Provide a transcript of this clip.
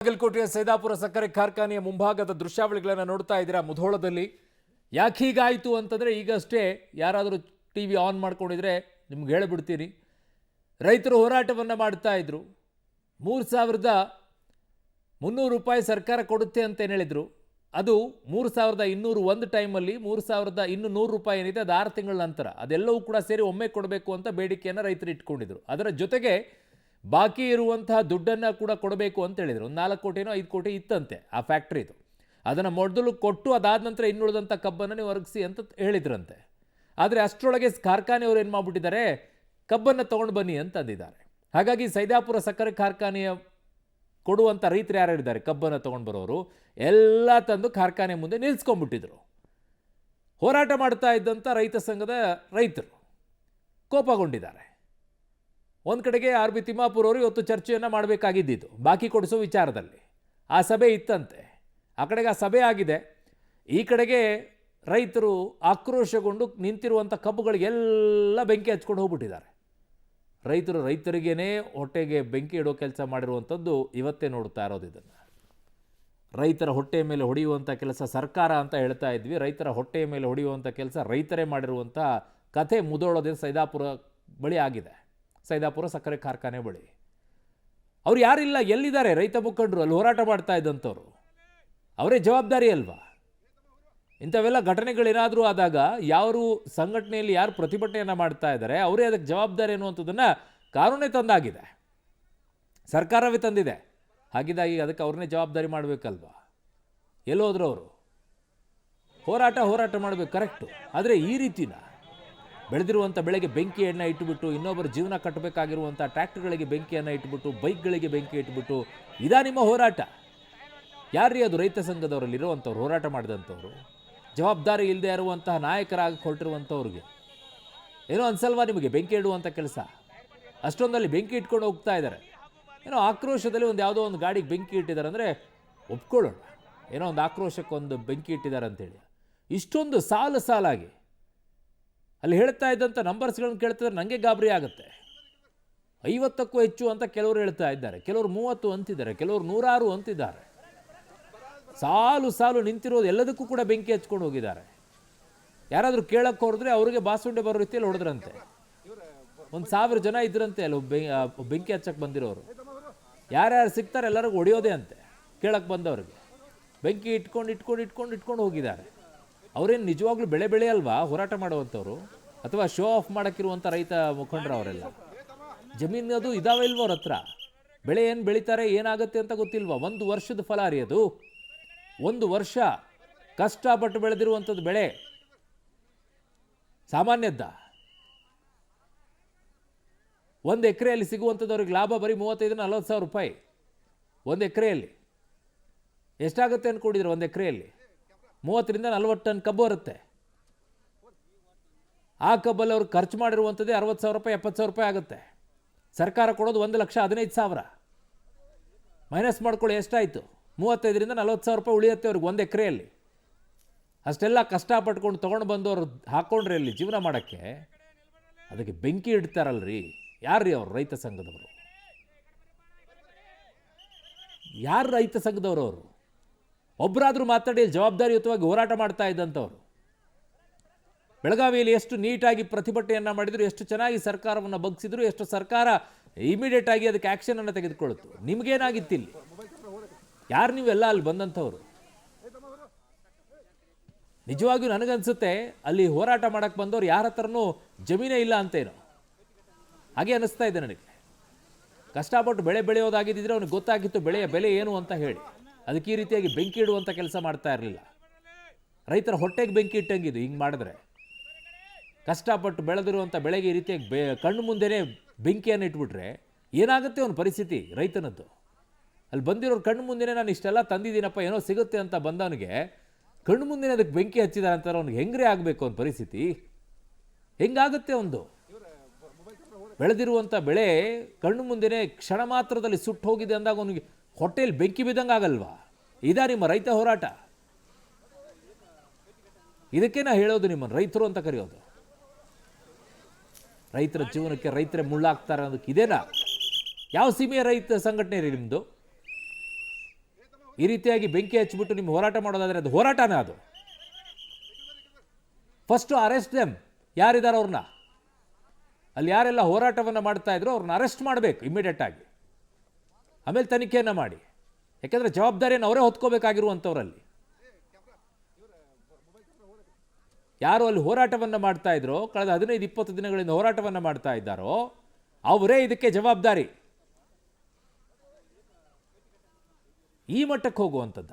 ಬಾಗಲಕೋಟೆಯ ಸೈದಾಪುರ ಸಕ್ಕರೆ ಕಾರ್ಖಾನೆಯ ಮುಂಭಾಗದ ದೃಶ್ಯಾವಳಿಗಳನ್ನು ನೋಡ್ತಾ ಇದ್ದೀರಾ. ಮುಧೋಳದಲ್ಲಿ ಯಾಕೆ ಹೀಗಾಯಿತು ಅಂತಂದರೆ, ಈಗಷ್ಟೇ ಯಾರಾದರೂ ಟಿ ವಿ ಆನ್ ಮಾಡ್ಕೊಂಡಿದ್ರೆ ನಿಮ್ಗೆ ಹೇಳಿಬಿಡ್ತೀನಿ. ರೈತರು ಹೋರಾಟವನ್ನು ಮಾಡ್ತಾ ಇದ್ರು. 3,300 ರೂಪಾಯಿ ಸರ್ಕಾರ ಕೊಡುತ್ತೆ ಅಂತ ಏನು ಹೇಳಿದ್ರು, ಅದು 3,201 ಟೈಮಲ್ಲಿ 3,200 ರೂಪಾಯಿ ಏನಿದೆ ಅದು 6 ತಿಂಗಳ ನಂತರ ಅದೆಲ್ಲವೂ ಕೂಡ ಸೇರಿ ಒಮ್ಮೆ ಕೊಡಬೇಕು ಅಂತ ಬೇಡಿಕೆಯನ್ನು ರೈತರು ಇಟ್ಕೊಂಡಿದ್ರು. ಅದರ ಜೊತೆಗೆ ಬಾಕಿ ಇರುವಂತಹ ದುಡ್ಡನ್ನು ಕೂಡ ಕೊಡಬೇಕು ಅಂತ ಹೇಳಿದರು. 4 ಕೋಟಿನೋ 5 ಕೋಟಿ ಇತ್ತಂತೆ ಆ ಫ್ಯಾಕ್ಟ್ರಿದು. ಅದನ್ನು ಮೊದಲು ಕೊಟ್ಟು ಅದಾದ ನಂತರ ಇನ್ನುಳಿದಂಥ ಕಬ್ಬನ್ನು ನೀವು ಒರಗಿಸಿ ಅಂತ ಹೇಳಿದ್ರಂತೆ. ಆದರೆ ಅಷ್ಟರೊಳಗೆ ಕಾರ್ಖಾನೆಯವರು ಏನು ಮಾಡಿಬಿಟ್ಟಿದ್ದಾರೆ, ಕಬ್ಬನ್ನು ತೊಗೊಂಡು ಬನ್ನಿ ಅಂತ ಅಂದಿದ್ದಾರೆ. ಹಾಗಾಗಿ ಸೈದಾಪುರ ಸಕ್ಕರೆ ಕಾರ್ಖಾನೆಯ ಕೊಡುವಂಥ ರೈತರು ಯಾರು ಇದ್ದಾರೆ, ಕಬ್ಬನ್ನು ತೊಗೊಂಡು ಬರೋರು ಎಲ್ಲ ತಂದು ಕಾರ್ಖಾನೆ ಮುಂದೆ ನಿಲ್ಲಿಸ್ಕೊಂಡ್ಬಿಟ್ಟಿದ್ರು. ಹೋರಾಟ ಮಾಡ್ತಾ ಇದ್ದಂಥ ರೈತ ಸಂಘದ ರೈತರು ಕೋಪಗೊಂಡಿದ್ದಾರೆ. ಒಂದು ಕಡೆಗೆ ಆರ್ ಬಿ ತಿಮ್ಮಾಪುರ ಅವರು ಇವತ್ತು ಚರ್ಚೆಯನ್ನು ಮಾಡಬೇಕಾಗಿದ್ದಿದ್ದು ಬಾಕಿ ಕೊಡಿಸೋ ವಿಚಾರದಲ್ಲಿ. ಆ ಸಭೆ ಇತ್ತಂತೆ. ಆ ಕಡೆಗೆ ಆ ಸಭೆ ಆಗಿದೆ. ಈ ಕಡೆಗೆ ರೈತರು ಆಕ್ರೋಶಗೊಂಡು ನಿಂತಿರುವಂಥ ಕಬ್ಬುಗಳಿಗೆಲ್ಲ ಬೆಂಕಿ ಹಚ್ಕೊಂಡು ಹೋಗ್ಬಿಟ್ಟಿದ್ದಾರೆ. ರೈತರಿಗೇನೆ ಹೊಟ್ಟೆಗೆ ಬೆಂಕಿ ಇಡೋ ಕೆಲಸ ಮಾಡಿರುವಂಥದ್ದು ಇವತ್ತೇ ನೋಡ್ತಾ ಇರೋದು. ಇದನ್ನು ರೈತರ ಹೊಟ್ಟೆಯ ಮೇಲೆ ಹೊಡೆಯುವಂಥ ಕೆಲಸ ಸರ್ಕಾರ ಅಂತ ಹೇಳ್ತಾ ಇದ್ವಿ. ರೈತರ ಹೊಟ್ಟೆಯ ಮೇಲೆ ಹೊಡೆಯುವಂಥ ಕೆಲಸ ರೈತರೇ ಮಾಡಿರುವಂಥ ಕಥೆ ಮುಧೋಳದ ಸೈದಾಪುರ ಬಳಿ ಆಗಿದೆ. ಸೈದಾಪುರ ಸಕ್ಕರೆ ಕಾರ್ಖಾನೆ ಬಳಿ ಅವ್ರು ಯಾರಿಲ್ಲ, ಎಲ್ಲಿದ್ದಾರೆ ರೈತ ಮುಖಂಡರು? ಅಲ್ಲಿ ಹೋರಾಟ ಮಾಡ್ತಾ ಇದ್ದಂಥವ್ರು ಅವರೇ ಜವಾಬ್ದಾರಿ ಅಲ್ವಾ? ಇಂಥವೆಲ್ಲ ಘಟನೆಗಳೇನಾದರೂ ಆದಾಗ ಯಾರು ಸಂಘಟನೆಯಲ್ಲಿ ಯಾರು ಪ್ರತಿಭಟನೆಯನ್ನು ಮಾಡ್ತಾ ಇದ್ದಾರೆ ಅವರೇ ಅದಕ್ಕೆ ಜವಾಬ್ದಾರಿ ಅನ್ನುವಂಥದ್ದನ್ನು ಕಾನೂನೇ ತಂದಾಗಿದೆ, ಸರ್ಕಾರವೇ ತಂದಿದೆ. ಹಾಗಿದ್ದಾಗಿ ಅದಕ್ಕೆ ಅವ್ರನ್ನೇ ಜವಾಬ್ದಾರಿ ಮಾಡಬೇಕಲ್ವಾ? ಎಲ್ಲೋದ್ರು ಅವರು? ಹೋರಾಟ ಮಾಡಬೇಕು, ಕರೆಕ್ಟು. ಆದರೆ ಈ ರೀತಿನ ಬೆಳೆದಿರುವಂಥ ಬೆಳೆಗೆ ಬೆಂಕಿಯನ್ನು ಇಟ್ಟುಬಿಟ್ಟು, ಇನ್ನೊಬ್ಬರ ಜೀವನ ಕಟ್ಟಬೇಕಾಗಿರುವಂಥ ಟ್ರ್ಯಾಕ್ಟರ್ಗಳಿಗೆ ಬೆಂಕಿಯನ್ನು ಇಟ್ಬಿಟ್ಟು, ಬೈಕ್ಗಳಿಗೆ ಬೆಂಕಿ ಇಟ್ಬಿಟ್ಟು, ಇದಾ ನಿಮ್ಮ ಹೋರಾಟ? ಯಾರ್ರೀ ಅದು? ರೈತ ಸಂಘದವರಲ್ಲಿರುವಂಥವ್ರು, ಹೋರಾಟ ಮಾಡಿದಂಥವ್ರು, ಜವಾಬ್ದಾರಿ ಇಲ್ಲದೆ ಇರುವಂತಹ ನಾಯಕರಾಗಿ ಹೊರಟಿರುವಂಥವ್ರಿಗೆ ಏನೋ ಅನ್ಸಲ್ವಾ ನಿಮಗೆ ಬೆಂಕಿ ಇಡುವಂಥ ಕೆಲಸ? ಅಷ್ಟೊಂದಲ್ಲಿ ಬೆಂಕಿ ಇಟ್ಕೊಂಡು ಹೋಗ್ತಾ ಇದ್ದಾರೆ. ಏನೋ ಆಕ್ರೋಶದಲ್ಲಿ ಒಂದು ಯಾವುದೋ ಒಂದು ಗಾಡಿಗೆ ಬೆಂಕಿ ಇಟ್ಟಿದ್ದಾರೆ ಅಂದರೆ ಒಪ್ಕೊಳ್ಳೋಣ, ಏನೋ ಒಂದು ಆಕ್ರೋಶಕ್ಕೆ ಒಂದು ಬೆಂಕಿ ಇಟ್ಟಿದ್ದಾರೆ ಅಂತೇಳಿ. ಇಷ್ಟೊಂದು ಸಾಲಾಗಿ ಅಲ್ಲಿ ಹೇಳ್ತಾ ಇದ್ದಂಥ ನಂಬರ್ಸ್ಗಳನ್ನ ಕೇಳ್ತಿದ್ರೆ ನನಗೆ ಗಾಬರಿ ಆಗುತ್ತೆ. 50ಕ್ಕೂ ಹೆಚ್ಚು ಅಂತ ಕೆಲವರು ಹೇಳ್ತಾ ಇದ್ದಾರೆ, ಕೆಲವರು 30 ಅಂತಿದ್ದಾರೆ, ಕೆಲವರು 106 ಅಂತಿದ್ದಾರೆ. ಸಾಲು ನಿಂತಿರೋದು ಎಲ್ಲದಕ್ಕೂ ಕೂಡ ಬೆಂಕಿ ಹಚ್ಕೊಂಡು ಹೋಗಿದ್ದಾರೆ. ಯಾರಾದರೂ ಕೇಳಕ್ಕೆ ಹೊರದ್ರೆ ಅವ್ರಿಗೆ ಬಾಸುಂಡೆ ಬರೋ ರೀತಿಯಲ್ಲಿ ಹೊಡೆದ್ರಂತೆ. 1,000 ಜನ ಇದ್ರಂತೆ ಅಲ್ಲಿ ಬೆಂಕಿ ಹಚ್ಚಕ್ಕೆ ಬಂದಿರೋರು. ಯಾರ್ಯಾರು ಸಿಗ್ತಾರೆ ಎಲ್ಲರಿಗೂ ಹೊಡೆಯೋದೇ ಅಂತೆ ಕೇಳಕ್ಕೆ ಬಂದವ್ರಿಗೆ. ಬೆಂಕಿ ಇಟ್ಕೊಂಡು ಹೋಗಿದ್ದಾರೆ. ಅವರೇನು ನಿಜವಾಗ್ಲೂ ಬೆಳೆ ಅಲ್ವಾ ಹೋರಾಟ ಮಾಡುವಂಥವ್ರು? ಅಥವಾ ಶೋ ಆಫ್ ಮಾಡೋಕ್ಕಿರುವಂಥ ರೈತ ಮುಖಂಡರು ಅವರೆಲ್ಲ? ಜಮೀನು ಅದು ಇದಾವೆ ಇಲ್ವೋ ಅವ್ರ ಹತ್ರ? ಬೆಳೆ ಏನು ಬೆಳೀತಾರೆ, ಏನಾಗುತ್ತೆ ಅಂತ ಗೊತ್ತಿಲ್ವಾ? 1 ವರ್ಷದ ಫಲ ರೀ ಅದು. 1 ವರ್ಷ ಕಷ್ಟಪಟ್ಟು ಬೆಳೆದಿರುವಂಥದ್ದು ಬೆಳೆ ಸಾಮಾನ್ಯದ್ದ? 1 ಎಕರೆಯಲ್ಲಿ ಸಿಗುವಂಥದ್ದು ಅವ್ರಿಗೆ ಲಾಭ ಬರೀ 35,000-40 ಸಾವಿರ ರೂಪಾಯಿ 1 ಎಕರೆಯಲ್ಲಿ. ಎಷ್ಟಾಗುತ್ತೆ ಅಂದ್ಕೊಂಡಿದ್ರು? 1 ಎಕರೆಯಲ್ಲಿ 30-40 ಟನ್ ಕಬ್ಬು ಬರುತ್ತೆ. ಆ ಕಬ್ಬಲ್ಲಿ ಅವ್ರು ಖರ್ಚು ಮಾಡಿರುವಂಥದ್ದೇ 60 ಸಾವಿರ ರೂಪಾಯಿ 70 ಸಾವಿರ ರೂಪಾಯಿ ಆಗುತ್ತೆ. ಸರ್ಕಾರ ಕೊಡೋದು 1,15,000. ಮೈನಸ್ ಮಾಡ್ಕೊಳ್ಳಿ ಎಷ್ಟಾಯಿತು? 35,000-40 ಸಾವಿರ ರೂಪಾಯಿ ಉಳಿಯುತ್ತೆ ಅವ್ರಿಗೆ 1 ಎಕರೆಯಲ್ಲಿ. ಅಷ್ಟೆಲ್ಲ ಕಷ್ಟಪಟ್ಕೊಂಡು ತೊಗೊಂಡು ಬಂದವರು ಹಾಕ್ಕೊಂಡ್ರೆ ಅಲ್ಲಿ ಜೀವನ ಮಾಡೋಕ್ಕೆ ಅದಕ್ಕೆ ಬೆಂಕಿ ಇಡ್ತಾರಲ್ರಿ. ಯಾರ್ರೀ ಅವರು? ರೈತ ಸಂಘದವರು. ಯಾರು ರೈತ ಸಂಘದವರು? ಅವರು ಒಬ್ಬರಾದರೂ ಮಾತಾಡಿ ಜವಾಬ್ದಾರಿಯುತವಾಗಿ ಹೋರಾಟ ಮಾಡ್ತಾ ಇದ್ದಂಥವ್ರು. ಬೆಳಗಾವಿಯಲ್ಲಿ ಎಷ್ಟು ನೀಟಾಗಿ ಪ್ರತಿಭಟನೆಯನ್ನು ಮಾಡಿದ್ರು, ಎಷ್ಟು ಚೆನ್ನಾಗಿ ಸರ್ಕಾರವನ್ನು ಬಗ್ಗಿಸಿದ್ರು, ಎಷ್ಟು ಸರ್ಕಾರ ಇಮಿಡಿಯೇಟ್ ಆಗಿ ಅದಕ್ಕೆ ಆ್ಯಕ್ಷನನ್ನು ತೆಗೆದುಕೊಳ್ಳುತ್ತು. ನಿಮಗೇನಾಗಿತ್ತಿಲ್ಲಿ? ಯಾರು ನೀವೆಲ್ಲ ಅಲ್ಲಿ ಬಂದಂಥವ್ರು? ನಿಜವಾಗಿಯೂ ನನಗನ್ಸುತ್ತೆ ಅಲ್ಲಿ ಹೋರಾಟ ಮಾಡೋಕ್ಕೆ ಬಂದವರು ಯಾರ ಹತ್ರನೂ ಜಮೀನೇ ಇಲ್ಲ ಅಂತೇನೋ ಹಾಗೆ ಅನ್ನಿಸ್ತಾ ಇದೆ ನನಗೆ. ಕಷ್ಟಪಟ್ಟು ಬೆಳೆ ಬೆಳೆಯೋದಾಗಿದ್ದರೆ ಅವ್ನಿಗೆ ಗೊತ್ತಾಗಿತ್ತು ಬೆಳೆಯ ಬೆಲೆ ಏನು ಅಂತ ಹೇಳಿ. ಅದಕ್ಕೆ ಈ ರೀತಿಯಾಗಿ ಬೆಂಕಿ ಇಡುವಂಥ ಕೆಲಸ ಮಾಡ್ತಾ ಇರಲಿಲ್ಲ. ರೈತರ ಹೊಟ್ಟೆಗೆ ಬೆಂಕಿ ಇಟ್ಟಂಗಿದ್ದು ಹಿಂಗೆ ಮಾಡಿದ್ರೆ. ಕಷ್ಟಪಟ್ಟು ಬೆಳೆದಿರುವಂಥ ಬೆಳೆಗೆ ಈ ರೀತಿಯಾಗಿ ಕಣ್ಣು ಮುಂದೆನೇ ಬೆಂಕಿಯನ್ನು ಇಟ್ಬಿಟ್ರೆ ಏನಾಗುತ್ತೆ ಅವನ ಪರಿಸ್ಥಿತಿ ರೈತನದ್ದು? ಅಲ್ಲಿ ಬಂದಿರೋರು ಕಣ್ಣು ಮುಂದೆನೇ ನಾನು ಇಷ್ಟೆಲ್ಲ ತಂದಿದ್ದೀನಪ್ಪ ಏನೋ ಸಿಗುತ್ತೆ ಅಂತ ಬಂದವನಿಗೆ ಕಣ್ಣು ಮುಂದೆನೇ ಅದಕ್ಕೆ ಬೆಂಕಿ ಹಚ್ಚಿದ್ದಾರೆ ಅಂತಾರೆ. ಅವ್ನಿಗೆ ಹೆಂಗ್ರೆ ಆಗಬೇಕು ಅವನ ಪರಿಸ್ಥಿತಿ? ಹೆಂಗಾಗುತ್ತೆ? ಒಂದು ಬೆಳೆದಿರುವಂಥ ಬೆಳೆ ಕಣ್ಣು ಮುಂದೆನೇ ಕ್ಷಣ ಮಾತ್ರದಲ್ಲಿ ಸುಟ್ಟು ಹೋಗಿದೆ ಅಂದಾಗ ಅವನಿಗೆ ಹೊಟ್ಟೆಯಲ್ಲಿ ಬೆಂಕಿ ಬಿದ್ದಂಗೆ ಆಗಲ್ವಾ? ಇದಾ ನಿಮ್ಮ ರೈತ ಹೋರಾಟ? ಇದಕ್ಕೆ ನಾ ಹೇಳೋದು ನಿಮ್ಮನ್ನು ರೈತರು ಅಂತ ಕರೆಯೋದು. ರೈತರ ಜೀವನಕ್ಕೆ ರೈತರೇ ಮುಳ್ಳಾಗ್ತಾರೆ ಅನ್ನೋದಕ್ಕೆ ಇದೇನಾ? ಯಾವ ಸೀಮೆಯ ರೈತ ಸಂಘಟನೆ ರೀ ನಿಮ್ಮದು? ಈ ರೀತಿಯಾಗಿ ಬೆಂಕಿ ಹಚ್ಚಿಬಿಟ್ಟು ನಿಮ್ಮ ಹೋರಾಟ ಮಾಡೋದಾದರೆ ಅದು ಹೋರಾಟನೇ ಅದು. ಫಸ್ಟು ಅರೆಸ್ಟ್ ದೆಮ್, ಯಾರಿದ್ದಾರೆ ಅವ್ರನ್ನ, ಅಲ್ಲಿ ಯಾರೆಲ್ಲ ಹೋರಾಟವನ್ನು ಮಾಡ್ತಾ ಇದ್ರು ಅವ್ರನ್ನ ಅರೆಸ್ಟ್ ಮಾಡಬೇಕು ಇಮಿಡಿಯೇಟ್ ಆಗಿ, ಆಮೇಲೆ ತನಿಖೆಯನ್ನು ಮಾಡಿ. ಯಾಕೆಂದರೆ ಜವಾಬ್ದಾರಿಯನ್ನು ಅವರೇ ಹೊತ್ಕೋಬೇಕಾಗಿರುವಂಥವ್ರಲ್ಲಿ. ಯಾರು ಅಲ್ಲಿ ಹೋರಾಟವನ್ನು ಮಾಡ್ತಾ ಇದ್ರೋ, ಕಳೆದ 15-20 ದಿನಗಳಿಂದ ಹೋರಾಟವನ್ನು ಮಾಡ್ತಾ ಇದ್ದಾರೋ ಅವರೇ ಇದಕ್ಕೆ ಜವಾಬ್ದಾರಿ. ಈ ಮಟ್ಟಕ್ಕೆ ಹೋಗುವಂಥದ್ದ.